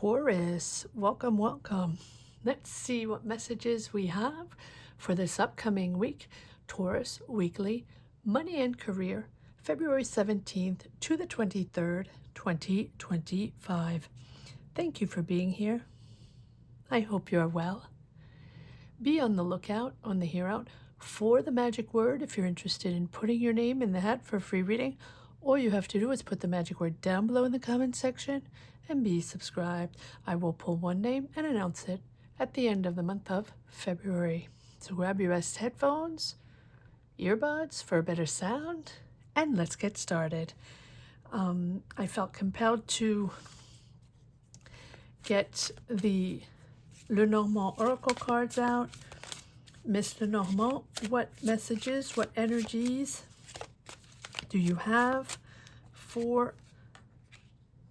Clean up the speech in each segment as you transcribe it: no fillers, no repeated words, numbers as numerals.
Taurus, welcome, welcome. Let's see what messages we have for this upcoming week. Taurus weekly, money and career, February 17th to the 23rd, 2025. Thank you for being here. I hope you're well. Be on the lookout, on the here out, for the magic word if you're interested in putting your name in the hat for a free reading. All you have to do is put the magic word down below in the comment section and be subscribed. I will pull one name and announce it at the end of the month of February. So grab your best headphones, earbuds for a better sound, and let's get started. I felt compelled to get the Lenormand Oracle cards out. Miss Lenormand, what messages, what energies do you have for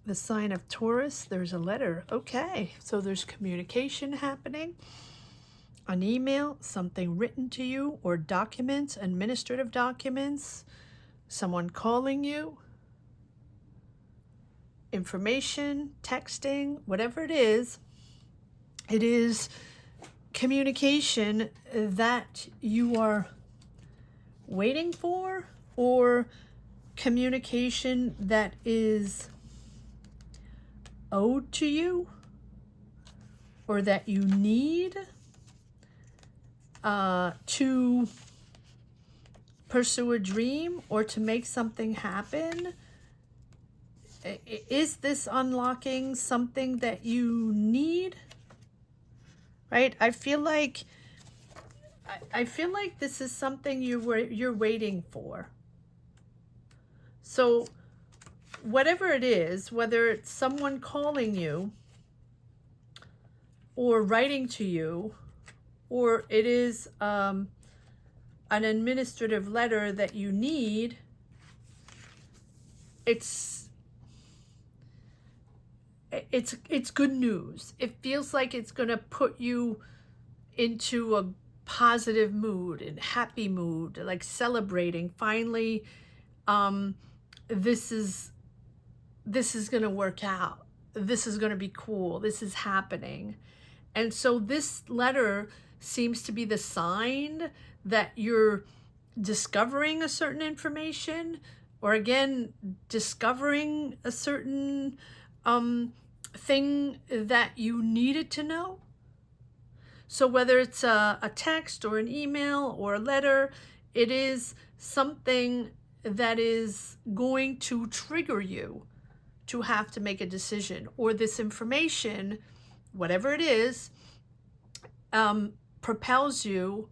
the sign of Taurus? There's a letter. Okay, so there's communication happening, an email, something written to you, or documents, administrative documents, someone calling you, information, texting, whatever it is communication that you are waiting for, or communication that is owed to you, or that you need to pursue a dream or to make something happen. Is this unlocking something that you need? Right? I feel like this is something you're waiting for. So whatever it is, whether it's someone calling you or writing to you, or it is an administrative letter that you need, it's good news. It feels like it's going to put you into a positive mood and happy mood, like celebrating. Finally, this is going to work out. This is going to be cool. This is happening. And so this letter seems to be the sign that you're discovering a certain information, or again, discovering a certain thing that you needed to know. So whether it's a text or an email or a letter, it is something that is going to trigger you to have to make a decision, or this information, whatever it is, propels you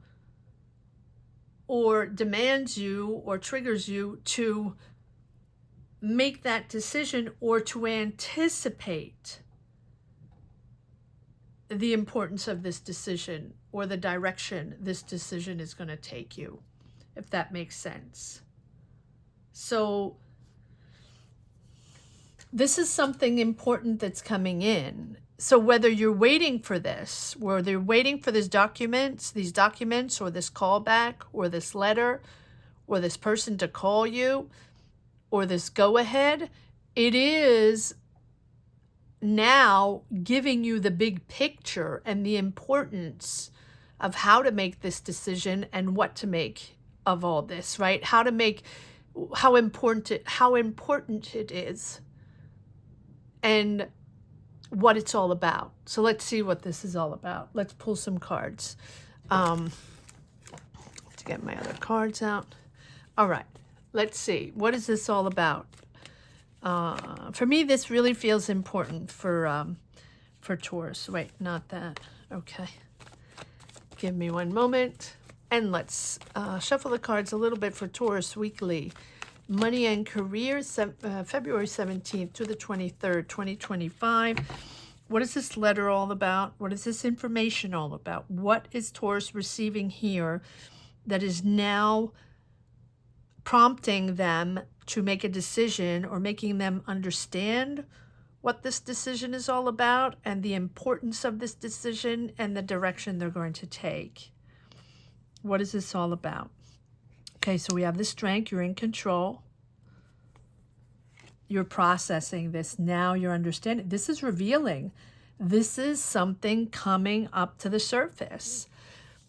or demands you or triggers you to make that decision, or to anticipate the importance of this decision or the direction this decision is going to take you, if that makes sense. So this is something important that's coming in. So whether you're waiting for this, or they're waiting for these documents, or this callback, or this letter, or this person to call you, or this go-ahead, it is now giving you the big picture and the importance of how to make this decision and what to make of all this, right? How important it is, and what it's all about. So let's see what this is all about. Let's pull some cards. To get my other cards out. All right. Let's see. What is this all about? For me, this really feels important for Taurus. Wait, not that. Okay. Give me one moment. And let's shuffle the cards a little bit for Taurus weekly. Money and career, February 17th to the 23rd, 2025. What is this letter all about? What is this information all about? What is Taurus receiving here that is now prompting them to make a decision, or making them understand what this decision is all about and the importance of this decision and the direction they're going to take? What is this all about? Okay, so we have the strength. You're in control. You're processing this. Now you're understanding. This is revealing. This is something coming up to the surface.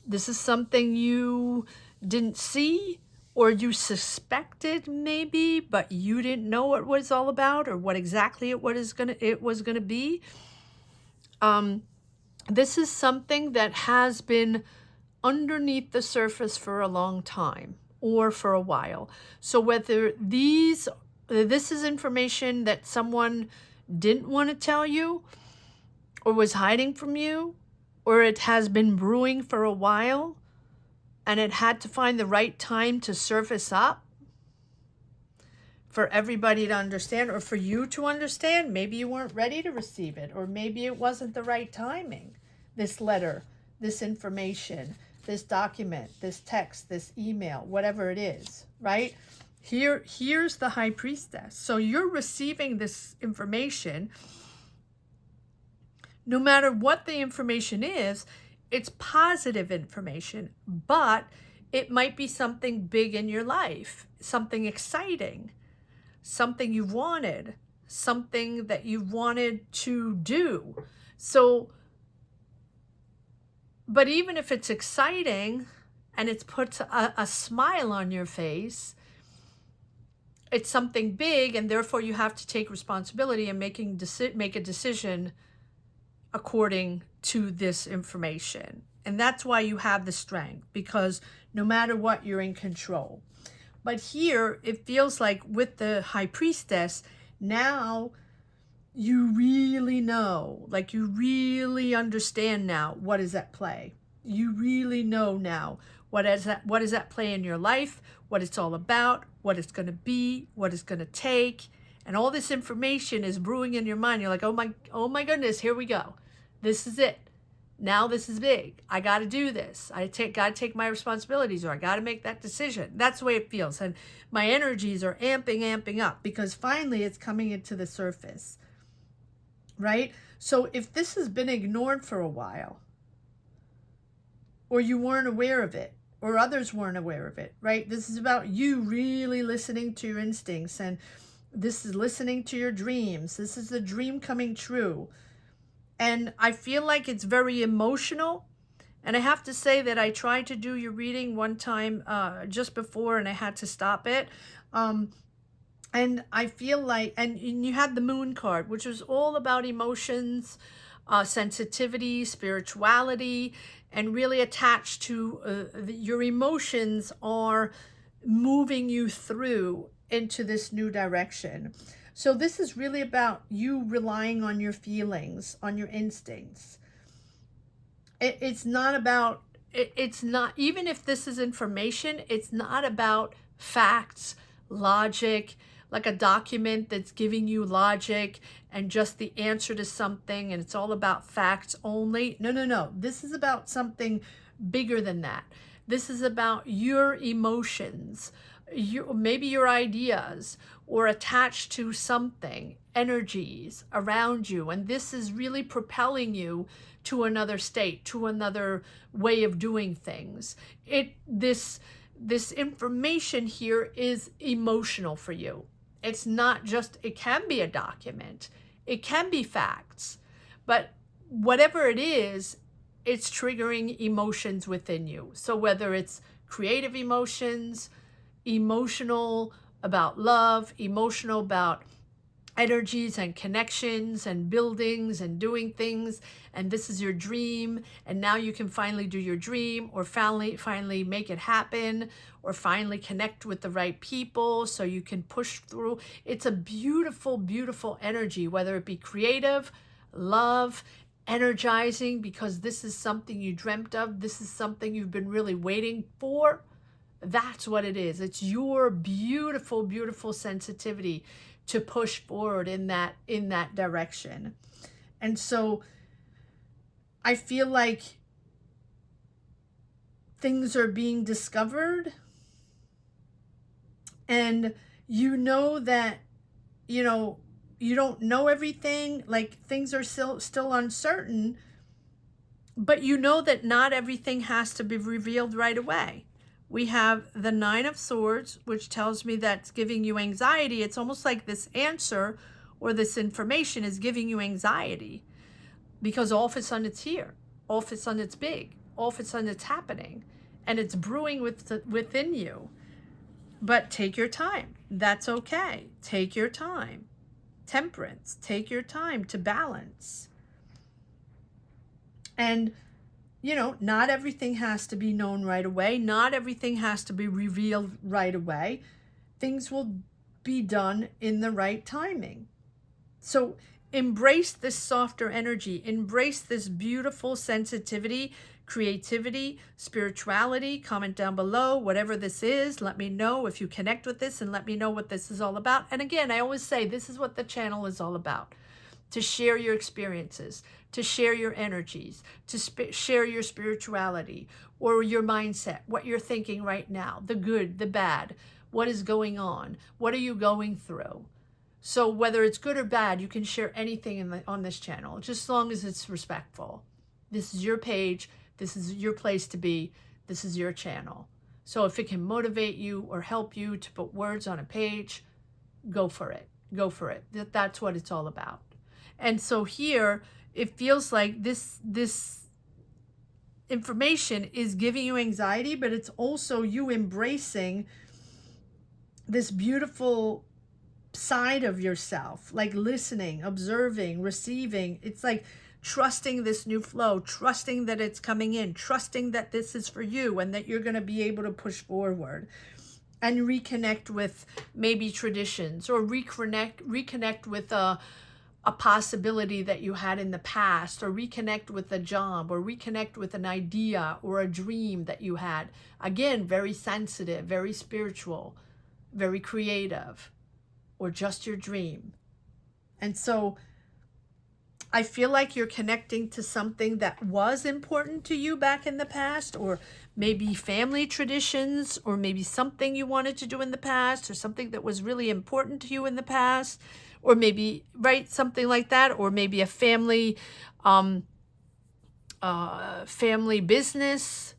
This is something you didn't see, or you suspected maybe, but you didn't know what it was all about or what exactly it was gonna be. This is something that has been underneath the surface for a long time or for a while. So whether this is information that someone didn't want to tell you or was hiding from you, or it has been brewing for a while and it had to find the right time to surface up for everybody to understand, or for you to understand. Maybe you weren't ready to receive it, or maybe it wasn't the right timing. This letter, this information, this document, this text, this email, whatever it is, right? Here's the High Priestess. So you're receiving this information. No matter what the information is, it's positive information, but it might be something big in your life, something exciting, something you've wanted, something that you've wanted to do. So, but even if it's exciting and it's put a smile on your face, it's something big, and therefore you have to take responsibility and make a decision according to this information. And that's why you have the strength, because no matter what, you're in control. But here it feels like with the High Priestess, now you really know, like you really understand now what is at play. You really know now what is at play in your life, what it's all about, what it's going to be, what it's going to take. And all this information is brewing in your mind. You're like, oh my goodness, here we go. This is it. Now this is big. I got to do this. Got to take my responsibilities, or I got to make that decision. That's the way it feels. And my energies are amping up, because finally it's coming into the surface, right? So if this has been ignored for a while, or you weren't aware of it, or others weren't aware of it, right? This is about you really listening to your instincts, and this is listening to your dreams. This is the dream coming true. And I feel like it's very emotional. And I have to say that I tried to do your reading one time just before, and I had to stop it. And I feel like, and you had the Moon card, which was all about emotions, sensitivity, spirituality, and really attached to your emotions are moving you through into this new direction. So this is really about you relying on your feelings, on your instincts. It's not about, it's not, even if this is information, it's not about facts, logic, like a document that's giving you logic and just the answer to something, and it's all about facts only. No. This is about something bigger than that. This is about your emotions, maybe your ideas, or attached to something, energies around you. And this is really propelling you to another state, to another way of doing things. This information here is emotional for you. It's not just, it can be a document, it can be facts, but whatever it is, it's triggering emotions within you. So whether it's creative emotions, emotional about love, emotional about energies and connections and buildings and doing things, and this is your dream, and now you can finally do your dream, or finally make it happen, or finally connect with the right people so you can push through. It's a beautiful, beautiful energy, whether it be creative, love, energizing, because this is something you dreamt of, this is something you've been really waiting for. That's what it is. It's your beautiful, beautiful sensitivity to push forward in that direction. And so I feel like things are being discovered, and you know that, you don't know everything, like things are still uncertain, but you know that not everything has to be revealed right away. We have the Nine of Swords, which tells me that's giving you anxiety. It's almost like this answer or this information is giving you anxiety because all of a sudden it's here. All of a sudden it's big. All of a sudden it's happening and it's brewing within you. But take your time. That's okay. Take your time. Temperance. Take your time to balance. And, you know, not everything has to be known right away. Not everything has to be revealed right away. Things will be done in the right timing. So embrace this softer energy. Embrace this beautiful sensitivity, creativity, spirituality. Comment down below, whatever this is. Let me know if you connect with this and let me know what this is all about. And again, I always say this is what the channel is all about. To share your experiences, to share your energies, to share your spirituality or your mindset, what you're thinking right now, the good, the bad, what is going on, what are you going through. So whether it's good or bad, you can share anything on this channel, just as long as it's respectful. This is your page. This is your place to be. This is your channel. So if it can motivate you or help you to put words on a page, go for it. Go for it. That's what it's all about. And so here, it feels like this information is giving you anxiety, but it's also you embracing this beautiful side of yourself, like listening, observing, receiving. It's like trusting this new flow, trusting that it's coming in, trusting that this is for you and that you're going to be able to push forward and reconnect with maybe traditions or reconnect with a possibility that you had in the past, or reconnect with a job, or reconnect with an idea or a dream that you had. Again, very sensitive, very spiritual, very creative, or just your dream. And so I feel like you're connecting to something that was important to you back in the past, or maybe family traditions, or maybe something you wanted to do in the past, or something that was really important to you in the past, or maybe, right, something like that, or maybe a family business,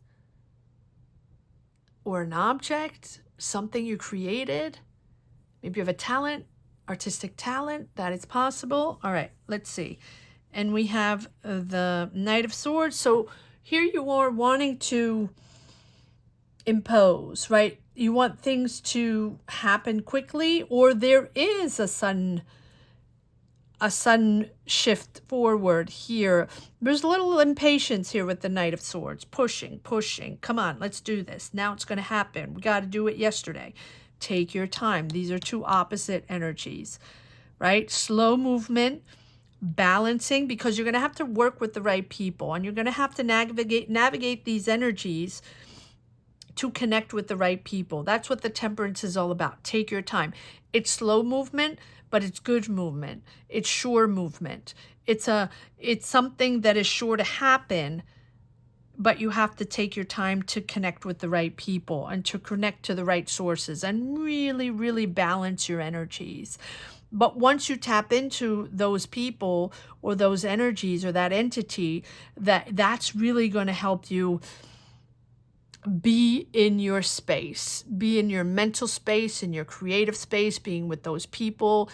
or an object, something you created. Maybe you have a talent, artistic talent, that is possible. All right, let's see. And we have the Knight of Swords. So here you are wanting to impose, right? You want things to happen quickly, or there is a sudden shift forward here. There's a little impatience here with the Knight of Swords. Pushing. Come on, let's do this. Now it's going to happen. We got to do it yesterday. Take your time. These are two opposite energies, right? Slow movement, balancing, because you're going to have to work with the right people, and you're going to have to navigate these energies to connect with the right people. That's what the Temperance is all about. Take your time. It's slow movement, but it's good movement. It's sure movement. It's something that is sure to happen, but you have to take your time to connect with the right people and to connect to the right sources and really, really balance your energies. But once you tap into those people or those energies or that entity, that's really going to help you be in your space, be in your mental space, in your creative space, being with those people,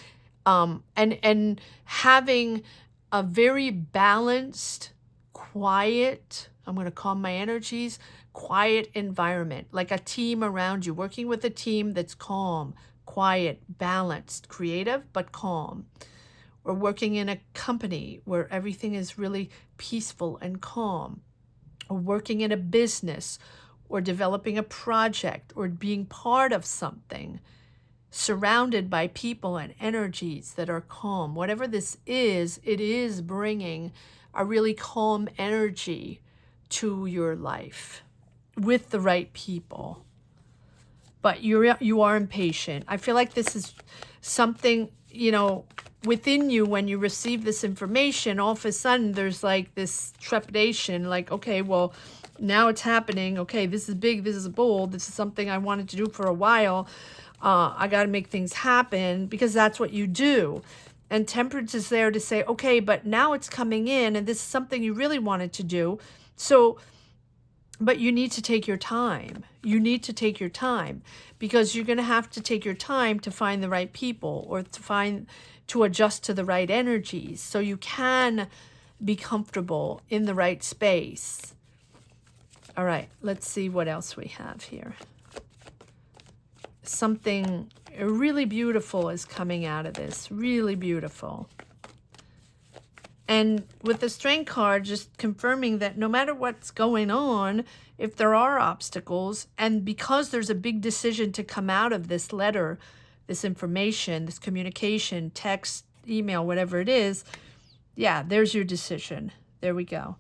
and having a very balanced, quiet, I'm going to calm my energies, quiet environment, like a team around you, working with a team that's calm, quiet, balanced, creative, but calm. Or working in a company where everything is really peaceful and calm. Or working in a business, or developing a project, or being part of something, surrounded by people and energies that are calm. Whatever this is, it is bringing a really calm energy to your life with the right people. But you are impatient. I feel like this is something, you know, within you. When you receive this information, all of a sudden there's like this trepidation, like, okay, well, now it's happening. Okay, this is big, this is bold, this is something I wanted to do for a while. I got to make things happen, because that's what you do. And Temperance is there to say, okay, but now it's coming in, and this is something you really wanted to do. So But you need to take your time. You need to take your time, because you're going to have to take your time to find the right people, or to adjust to the right energies, so you can be comfortable in the right space. All right, let's see what else we have here. Something really beautiful is coming out of this. Really beautiful. And with the Strength card, just confirming that no matter what's going on, if there are obstacles, and because there's a big decision to come out of this letter, this information, this communication, text, email, whatever it is, yeah, there's your decision. There we go.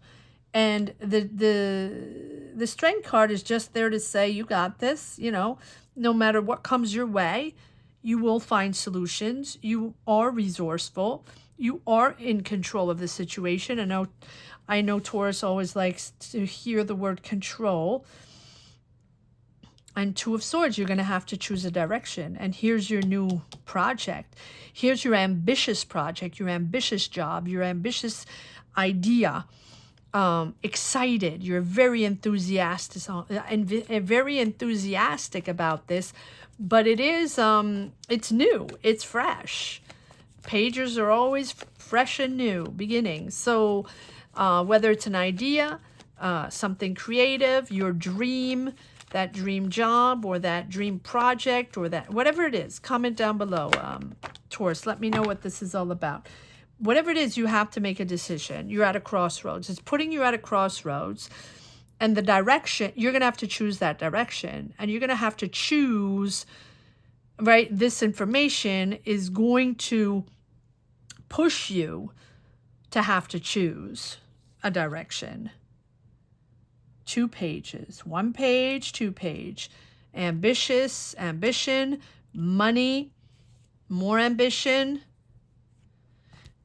And the Strength card is just there to say, you got this, you know, no matter what comes your way, you will find solutions. You are resourceful. You are in control of the situation. I know Taurus always likes to hear the word control. And Two of Swords, you're going to have to choose a direction. And here's your new project. Here's your ambitious project, your ambitious job, your ambitious idea. Excited. You're very enthusiastic about this, but it is it's new, it's fresh. Pages are always fresh and new beginnings. So whether it's an idea, something creative, your dream, that dream job, or that dream project, or that whatever it is, comment down below, Taurus. Let me know what this is all about. Whatever it is, you have to make a decision. You're at a crossroads. It's putting you at a crossroads. And the direction, you're going to have to choose that direction. And you're going to have to choose, right? This information is going to push you to have to choose a direction. 2 pages. 1 page, 2 page. Ambition, money, more ambition.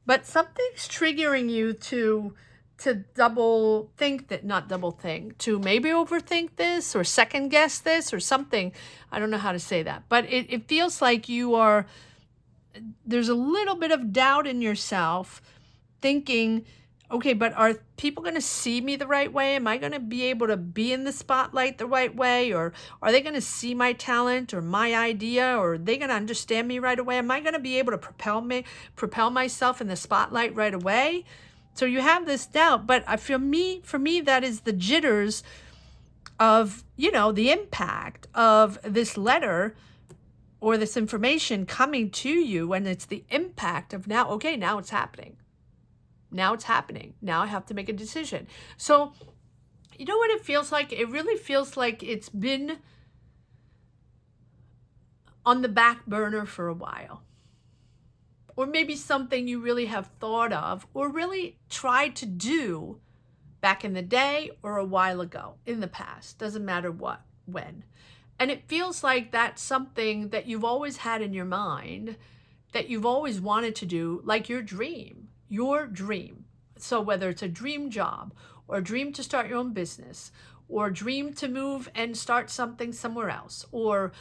But something's triggering you to double think that, not double think, to maybe overthink this or second guess this or something. I don't know how to say that, but it feels like there's a little bit of doubt in yourself, thinking, okay, but are people going to see me the right way? Am I going to be able to be in the spotlight the right way? Or are they going to see my talent or my idea? Or are they going to understand me right away? Am I going to be able to propel myself in the spotlight right away? So you have this doubt, but for me, that is the jitters of, the impact of this letter or this information coming to you. And it's the impact of now it's happening. Now it's happening. Now I have to make a decision. So, you know what it feels like? It really feels like it's been on the back burner for a while. Or maybe something you really have thought of or really tried to do back in the day or a while ago, in the past. Doesn't matter when. And it feels like that's something that you've always had in your mind, that you've always wanted to do, like your dream. So whether it's a dream job, or a dream to start your own business, or a dream to move and start something somewhere else, or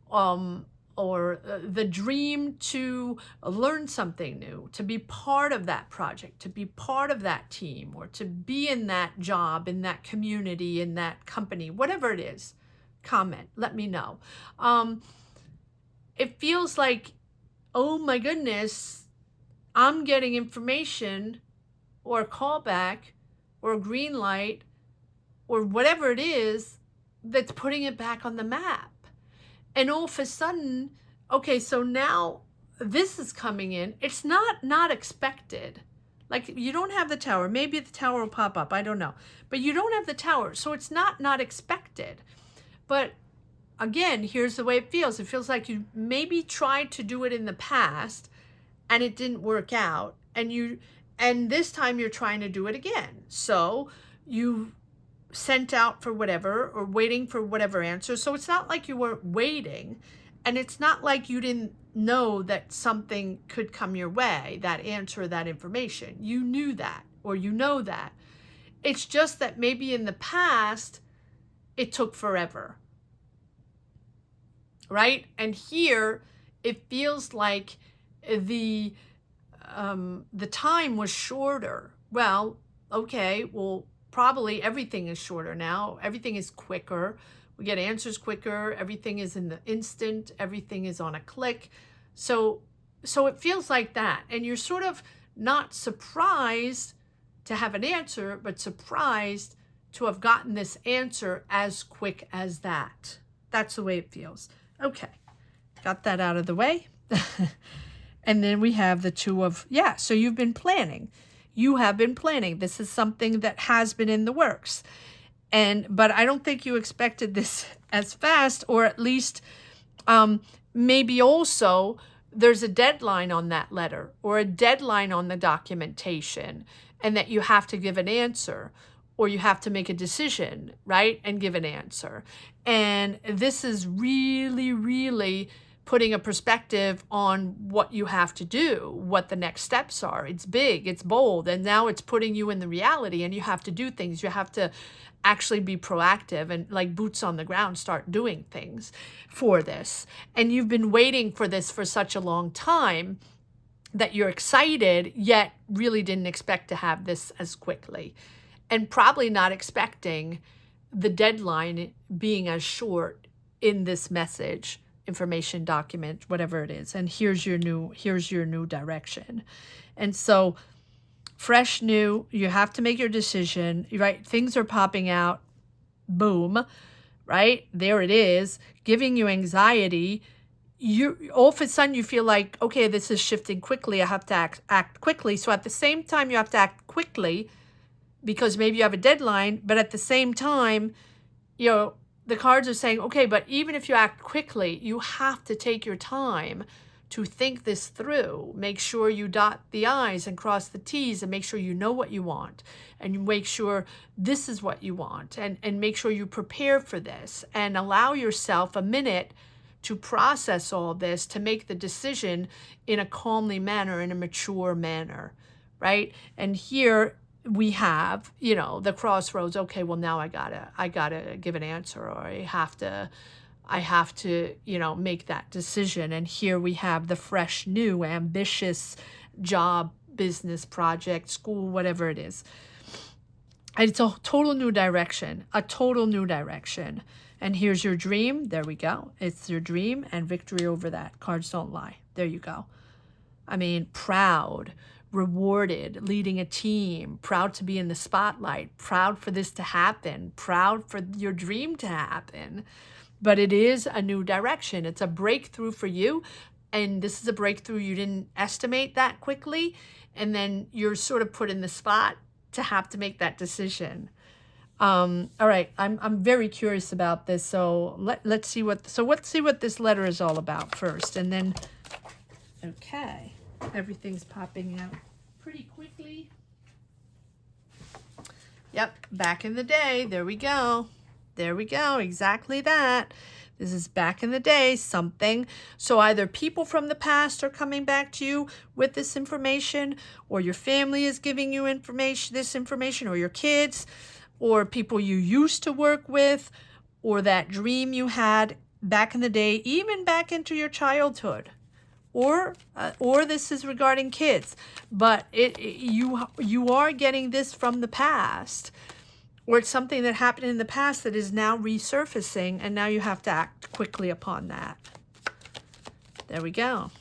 the dream to learn something new, to be part of that project, to be part of that team, or to be in that job, in that community, in that company, whatever it is, comment, let me know. It feels like, oh my goodness, I'm getting information or a callback or a green light or whatever it is that's putting it back on the map. And all of a sudden, okay, so now this is coming in. It's not expected. Like, you don't have the Tower. Maybe the Tower will pop up. I don't know. But you don't have the Tower. So it's not expected. But again, here's the way it feels. It feels like you maybe tried to do it in the past and it didn't work out, and this time you're trying to do it again. So you sent out for whatever, or waiting for whatever answer. So it's not like you weren't waiting, and it's not like you didn't know that something could come your way, that answer, that information. You knew that, or you know that. It's just that maybe in the past it took forever, right? And here it feels like the time was shorter. Well, okay, well, probably everything is shorter now. Everything is quicker. We get answers quicker. Everything is in the instant. Everything is on a click. So it feels like that. And you're sort of not surprised to have an answer, but surprised to have gotten this answer as quick as that. That's the way it feels. Okay, got that out of the way. And then we have the two of, yeah, so you've been planning. You have been planning. This is something that has been in the works. But I don't think you expected this as fast, or at least maybe also there's a deadline on that letter or a deadline on the documentation, and that you have to give an answer or you have to make a decision, right? And give an answer. And this is really, really putting a perspective on what you have to do, what the next steps are. It's big, it's bold, and now it's putting you in the reality, and you have to do things. You have to actually be proactive and, like, boots on the ground, start doing things for this. And you've been waiting for this for such a long time that you're excited, yet really didn't expect to have this as quickly, and probably not expecting the deadline being as short in this message, information document, whatever it is. And here's your new direction. And so fresh, new, you have to make your decision, right? Things are popping out, boom, right? There it is, giving you anxiety. You all of a sudden you feel like, okay, this is shifting quickly. I have to act quickly. So at the same time, you have to act quickly because maybe you have a deadline, but at the same time, you know, the cards are saying, okay, but even if you act quickly, you have to take your time to think this through. Make sure you dot the I's and cross the T's, and make sure you know what you want, and you make sure this is what you want, and make sure you prepare for this, and allow yourself a minute to process all this, to make the decision in a calmly manner, in a mature manner, right? And here we have, you know, the crossroads. Okay, well, now I gotta give an answer, or I have to, you know, make that decision. And here we have the fresh, new, ambitious job, business, project, school, whatever it is. And it's a total new direction, And here's your dream. There we go. It's your dream and victory over that. Cards don't lie. There you go. I mean, proud, rewarded, leading a team, proud to be in the spotlight, proud for this to happen, proud for your dream to happen. But it is a new direction. It's a breakthrough for you. And this is a breakthrough you didn't estimate that quickly. And then you're sort of put in the spot to have to make that decision. All right, I'm very curious about this. So let's see what this letter is all about first. And then, okay, everything's popping out pretty quickly. Yep, back in the day. There we go. There we go. Exactly that. This is back in the day, something. So either people from the past are coming back to you with this information, or your family is giving you this information, or your kids, or people you used to work with, or that dream you had back in the day, even back into your childhood. Or this is regarding kids, but you are getting this from the past. Or it's something that happened in the past that is now resurfacing, and now you have to act quickly upon that. There we go.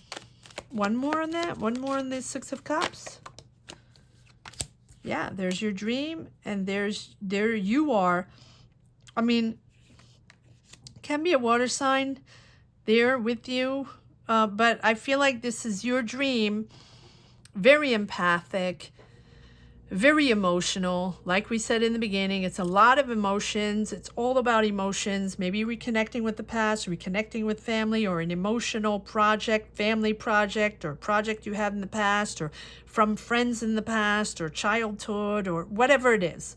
One more on that. One more on the Six of Cups. Yeah, there's your dream, and there you are. I mean, can be a water sign there with you, but I feel like this is your dream. Very empathic. Very emotional. Like we said in the beginning, it's a lot of emotions. It's all about emotions. Maybe reconnecting with the past, reconnecting with family, or an emotional project, family project, or project you had in the past, or from friends in the past, or childhood, or whatever it is.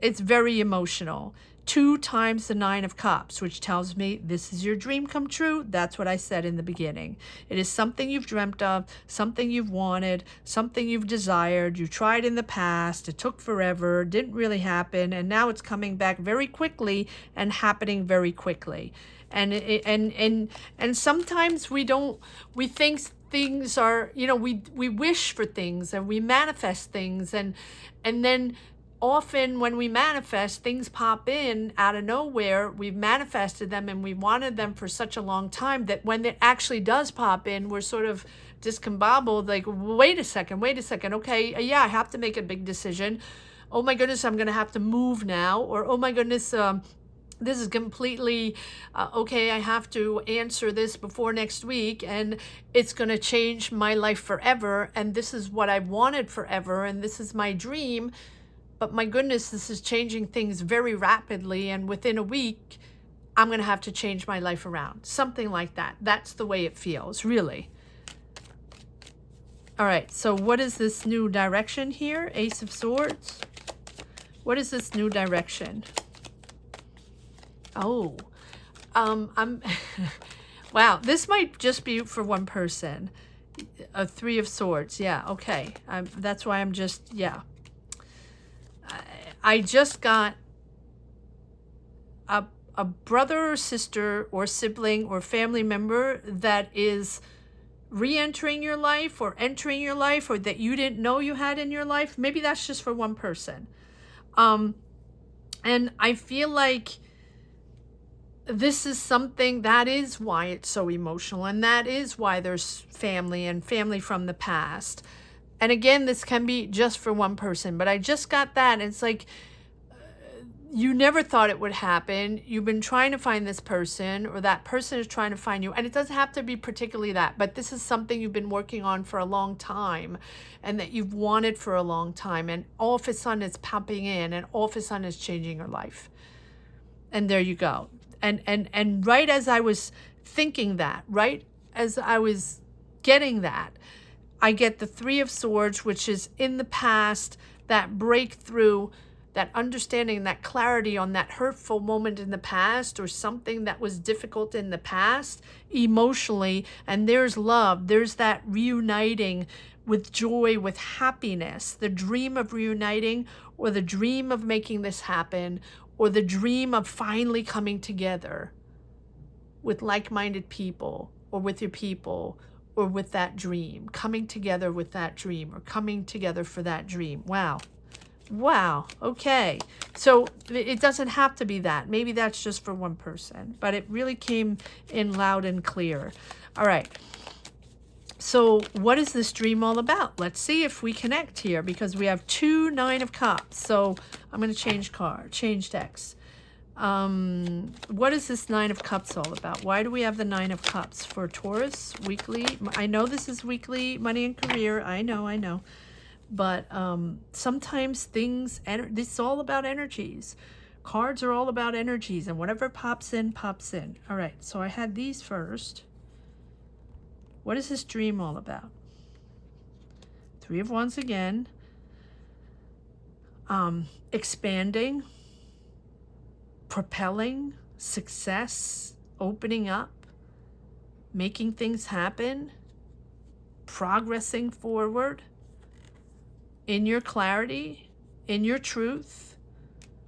It's very emotional. 2 times the 9 of Cups, which tells me this is your dream come true. That's what I said in the beginning. It is something you've dreamt of, something you've wanted, something you've desired. You tried in the past. It took forever, didn't really happen, and now it's coming back very quickly and happening very quickly. And sometimes we think things are, you know, we wish for things and we manifest things, and then often when we manifest, things pop in out of nowhere. We've manifested them and we wanted them for such a long time that when it actually does pop in, we're sort of discombobbled, like, wait a second, okay, yeah, I have to make a big decision. Oh my goodness, I'm going to have to move now. Or, oh my goodness, this is completely, okay, I have to answer this before next week, and it's going to change my life forever, and this is what I wanted forever, and this is my dream. But my goodness, this is changing things very rapidly, and within a week, I'm going to have to change my life around. Something like that. That's the way it feels, really. All right, so what is this new direction here? Ace of Swords. What is this new direction? Oh, I'm, wow, this might just be for one person. A Three of Swords, yeah, okay. That's why I'm just, yeah. I just got a brother or sister or sibling or family member that is re-entering your life or entering your life, or that you didn't know you had in your life. Maybe that's just for one person. And I feel like this is something that is why it's so emotional, and that is why there's family and family from the past. And again, this can be just for one person, but I just got that. And it's like, you never thought it would happen. You've been trying to find this person, or that person is trying to find you. And it doesn't have to be particularly that, but this is something you've been working on for a long time, and that you've wanted for a long time. And all of a sudden it's popping in, and all of a sudden it's changing your life. And there you go. And right as I was thinking that, right as I was getting that, I get the Three of Swords, which is in the past, that breakthrough, that understanding, that clarity on that hurtful moment in the past, or something that was difficult in the past emotionally. And there's love. There's that reuniting with joy, with happiness, the dream of reuniting, or the dream of making this happen, or the dream of finally coming together with like-minded people, or with your people, or with that dream, coming together with that dream, or coming together for that dream. Wow. Wow. Okay. So it doesn't have to be that. Maybe that's just for one person, but it really came in loud and clear. All right. So what is this dream all about? Let's see if we connect here, because we have 2 Nine of Cups. So I'm going to change decks. What is this Nine of Cups all about? Why do we have the Nine of Cups for Taurus weekly? I know this is weekly money and career. I know. But sometimes things, this is all about energies. Cards are all about energies, and whatever pops in, pops in. All right, so I had these first. What is this dream all about? Three of Wands again. Expanding, propelling, success, opening up, making things happen, progressing forward in your clarity, in your truth,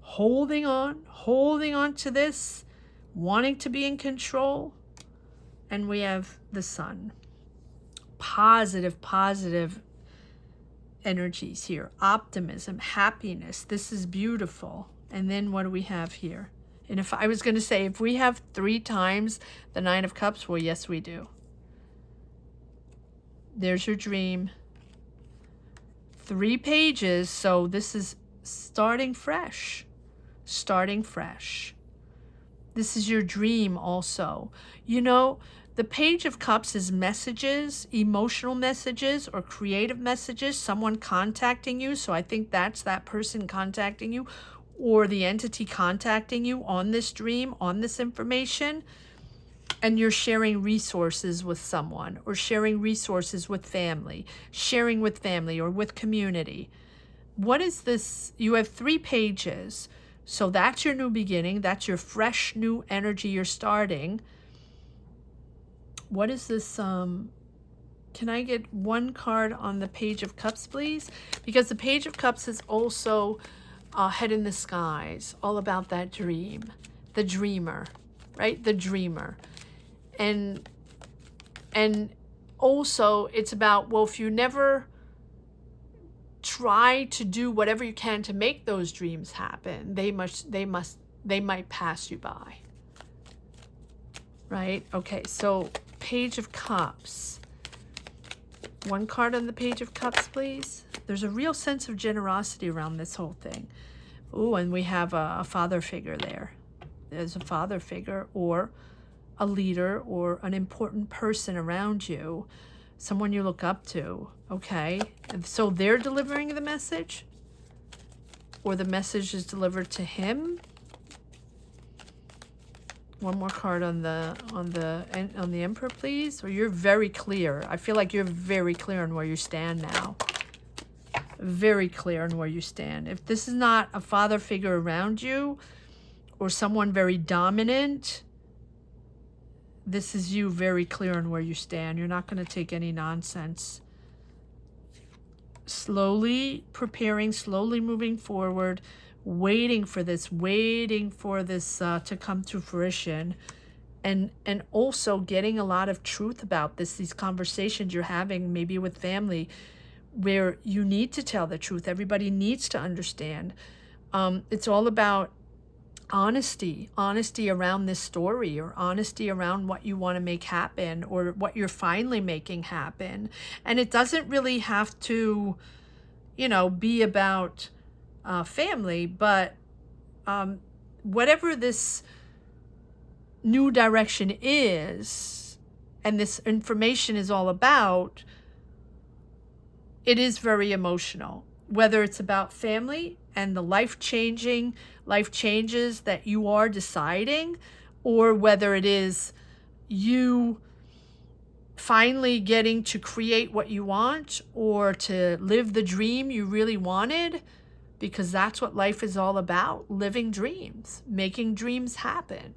holding on to this, wanting to be in control. And we have the Sun. Positive energies here. Optimism, happiness. This is beautiful. And then what do we have here? And if I was going to say, if we have 3 times the Nine of Cups, well, yes, we do. There's your dream. 3 pages. So this is starting fresh. This is your dream also. You know, the Page of Cups is messages, emotional messages or creative messages, someone contacting you. So I think that's that person contacting you, or the entity contacting you on this dream, on this information. And you're sharing resources with someone, or sharing resources with family, sharing with family or with community. What is this? You have 3 pages. So that's your new beginning. That's your fresh new energy you're starting. What is this? Can I get 1 card on the Page of Cups, please? Because the Page of Cups is also head in the skies, all about that dream, the dreamer, right? The dreamer. And also it's about, well, if you never try to do whatever you can to make those dreams happen. They might pass you by. Right? Okay, so Page of Cups. One card on the Page of Cups, please. There's a real sense of generosity around this whole thing. Oh, and we have a father figure there. There's a father figure or a leader or an important person around you, someone you look up to. Okay, and so they're delivering the message, or the message is delivered to him. One more card on the Emperor, please. Or you're very clear. I feel like you're very clear on where you stand now. Very clear on where you stand. If this is not a father figure around you or someone very dominant, this is you very clear on where you stand. You're not going to take any nonsense. Slowly preparing, slowly moving forward, waiting for this to come to fruition, and also getting a lot of truth about this, these conversations you're having maybe with family, where you need to tell the truth. Everybody needs to understand. It's all about honesty around this story, or honesty around what you want to make happen, or what you're finally making happen. And it doesn't really have to, be about family, but whatever this new direction is, and this information is all about, it is very emotional. Whether it's about family and the life changes that you are deciding, or whether it is you finally getting to create what you want, or to live the dream you really wanted, because that's what life is all about, living dreams, making dreams happen.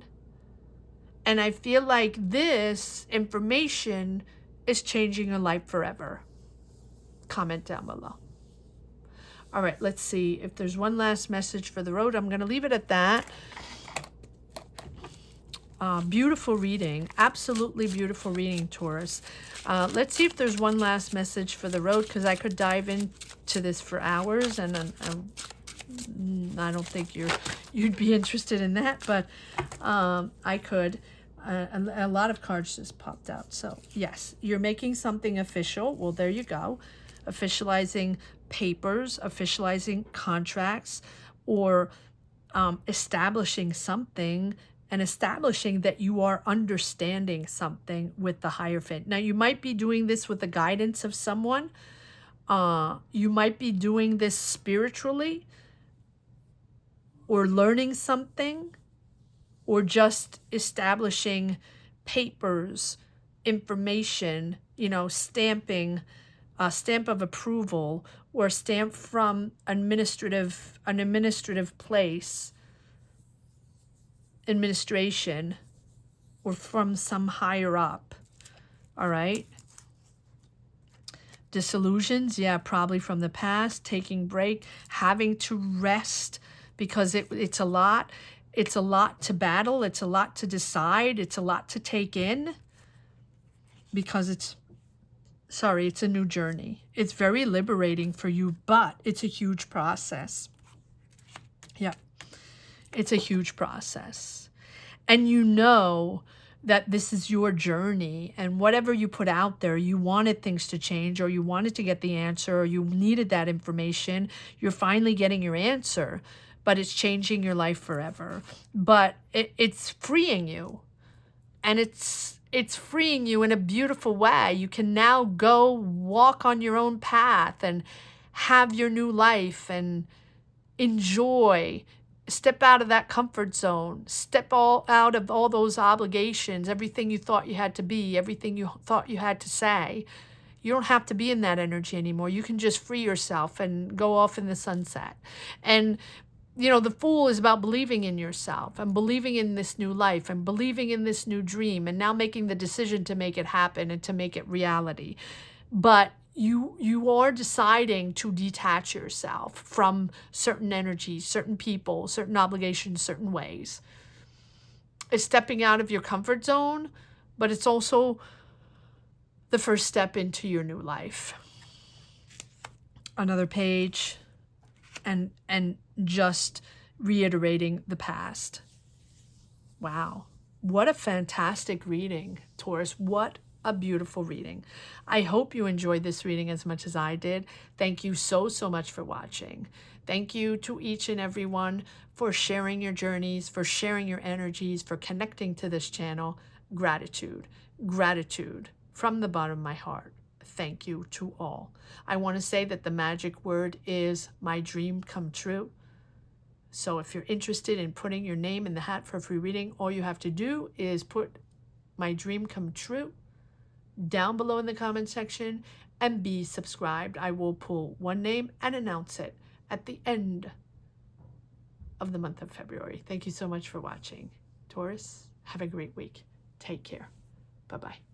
And I feel like this information is changing your life forever. Comment down below. All right, let's see if there's one last message for the road. I'm going to leave it at that. Beautiful reading. Absolutely beautiful reading, Taurus. Let's see if there's one last message for the road, because I could dive into this for hours, and I don't think you'd be interested in that, but I could. A lot of cards just popped out. So yes, you're making something official. Well, there you go. Officializing papers, officializing contracts, or establishing something, and establishing that you are understanding something with the Hierophant. Now, you might be doing this with the guidance of someone. You might be doing this spiritually, or learning something, or just establishing papers, information, stamping, a stamp of approval, or a stamp from an administrative place, administration, or from some higher up. All right. Disillusions, yeah, probably from the past, taking break, having to rest, because it's a lot. It's a lot to battle. It's a lot to decide. It's a lot to take in, because it's a new journey. It's very liberating for you, but it's a huge process. Yeah, it's a huge process. And that this is your journey, and whatever you put out there, you wanted things to change, or you wanted to get the answer, or you needed that information. You're finally getting your answer, but it's changing your life forever. But it's freeing you, and it's freeing you in a beautiful way. You can now go walk on your own path and have your new life and enjoy. Step out of that comfort zone. Step out of all those obligations, everything you thought you had to be, everything you thought you had to say. You don't have to be in that energy anymore. You can just free yourself and go off in the sunset. And the Fool is about believing in yourself, and believing in this new life, and believing in this new dream, and now making the decision to make it happen and to make it reality. But you are deciding to detach yourself from certain energies, certain people, certain obligations, certain ways. It's stepping out of your comfort zone, but it's also the first step into your new life. another page and just reiterating the past. Wow. What a fantastic reading, Taurus. What a beautiful reading. I hope you enjoyed this reading as much as I did. Thank you so much for watching. Thank you to each and every one for sharing your journeys, for sharing your energies, for connecting to this channel. Gratitude. Gratitude from the bottom of my heart. Thank you to all. I want to say that the magic word is my dream come true. So if you're interested in putting your name in the hat for a free reading, all you have to do is put my dream come true down below in the comment section and be subscribed. I will pull one name and announce it at the end of the month of February. Thank you so much for watching. Taurus, have a great week. Take care. Bye-bye.